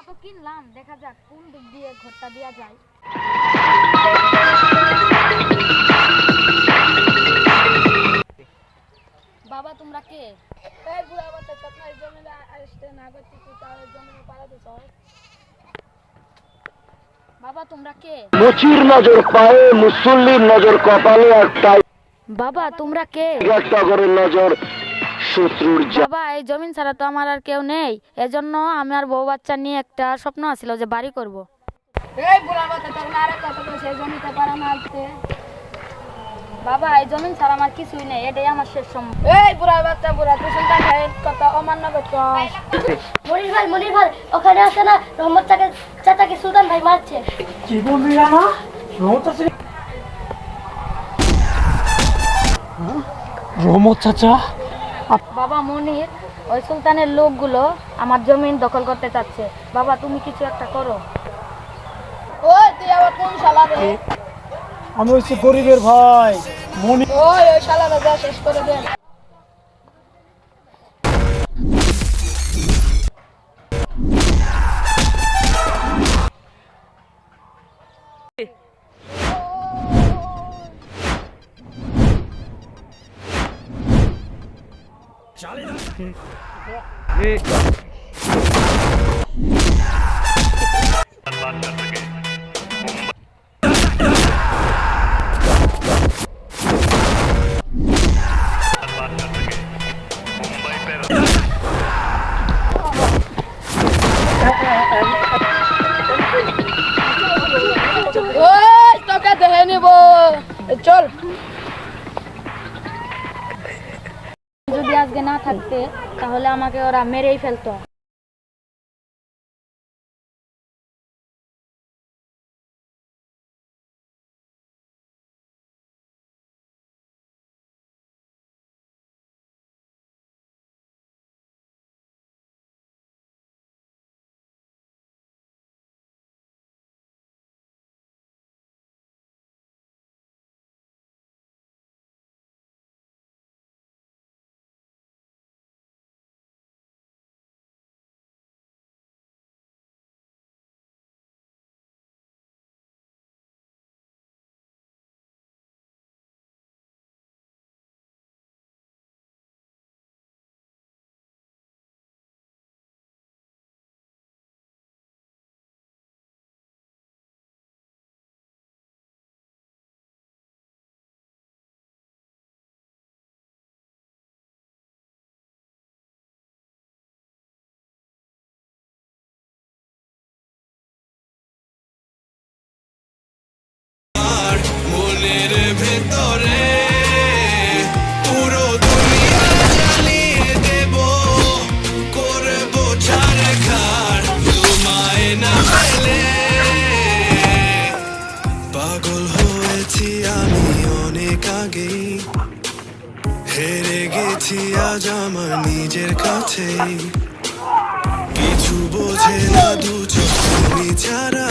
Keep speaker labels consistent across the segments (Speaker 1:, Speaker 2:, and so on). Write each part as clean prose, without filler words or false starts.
Speaker 1: তো কিনলাম, দেখা যাক কোন দিক দিয়ে ঘরটা দেওয়া যায়। বাবা তোমরা কে? বাবা তোমরা কে?
Speaker 2: মুচির নজর পায়ে, মুসল্লির নজর কপালে, আর তাই
Speaker 1: বাবা তোমরা কে?
Speaker 2: টগরের নজর শত্রুর।
Speaker 1: বাবা এই জমিন ছাড়া তো আমার আর কেউ নেই, এজন্য আমার বউ বাচ্চা নিয়ে একটা স্বপ্ন আছিল যে বাড়ি করব। বাবা এই জমিন ছাড়া আমার কিছুই নেই, এটাই আমার শেষ সম্ভব।
Speaker 3: মনির ভাই ওখানে আছে না, রহমত চাচাকে সুলতান ভাই মারছে।
Speaker 4: কি বলবি রানা? রহমত চাচা?
Speaker 1: বাবা মনির, ওই সুলতানের লোকগুলো আমার জমিন দখল করতে চাচ্ছে। বাবা তুমি কিছু একটা করো।
Speaker 4: আমি হচ্ছে গরিবের ভাই মনির।
Speaker 3: শেষ করে দেন। তোকে দেখে নিব, চল।
Speaker 1: যদি আজকে না থাকতে তাহলে আমাকে ওরা মেরেই ফেলতো।
Speaker 5: মনের ভেতরে পুরো দুনিয়া জ্বালিয়ে দেব, করব ছারখার তোমায় না পেলে। পাগল হয়েছি আমি অনেক আগেই, হেরে গেছি আজ আমার নিজের কাছেই। কিছু বোঝে না দু চোখ তুমি ছাড়া,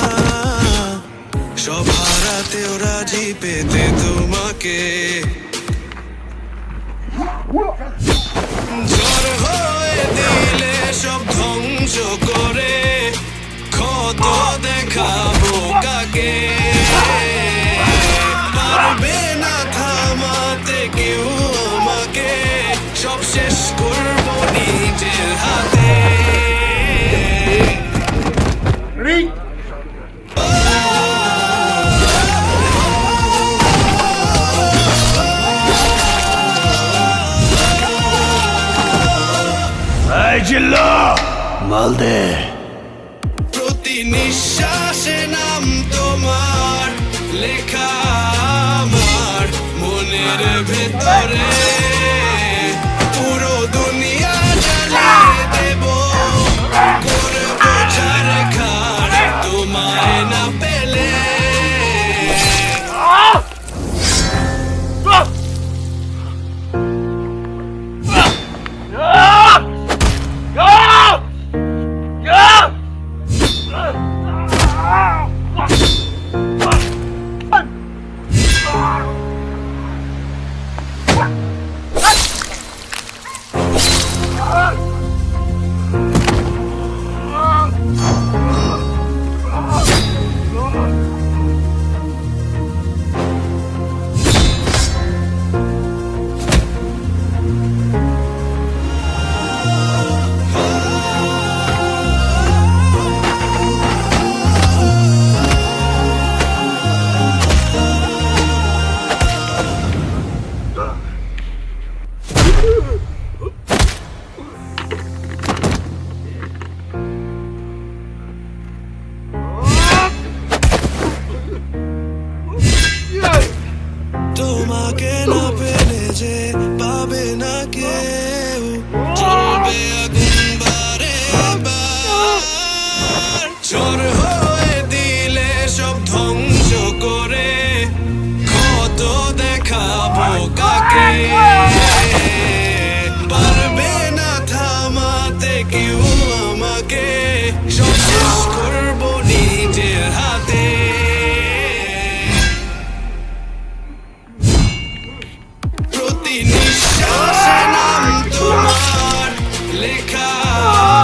Speaker 5: সব হারাতেও রাজি পেতে তোমাকে। ঝড় হয়ে দিলে সব ধ্বংস করে, ক্ষত দেখাবো কাকে? পারবে না থামাতে কেউ আমাকে, সব শেষ করবো নিজের হাতে।
Speaker 2: মালদে
Speaker 5: প্রতি নিঃশ্বাসে নাম তোমার লেখা, আমার মনের ভেতরে পুরো দুনিয়া জ্বালিয়ে দেব, করব ছারখার তোমায় না পেলে। ঝড় হয়ে দিলে সব ধ্বংস করে কত দেখাবো কাকে পারবে না থামাতে কেউ আমাকে সব শেষ করবো নিজের হাতে প্রতি নিঃশ্বাসে নাম তোমার লেখা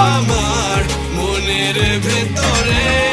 Speaker 5: আমার মনের ভেতরে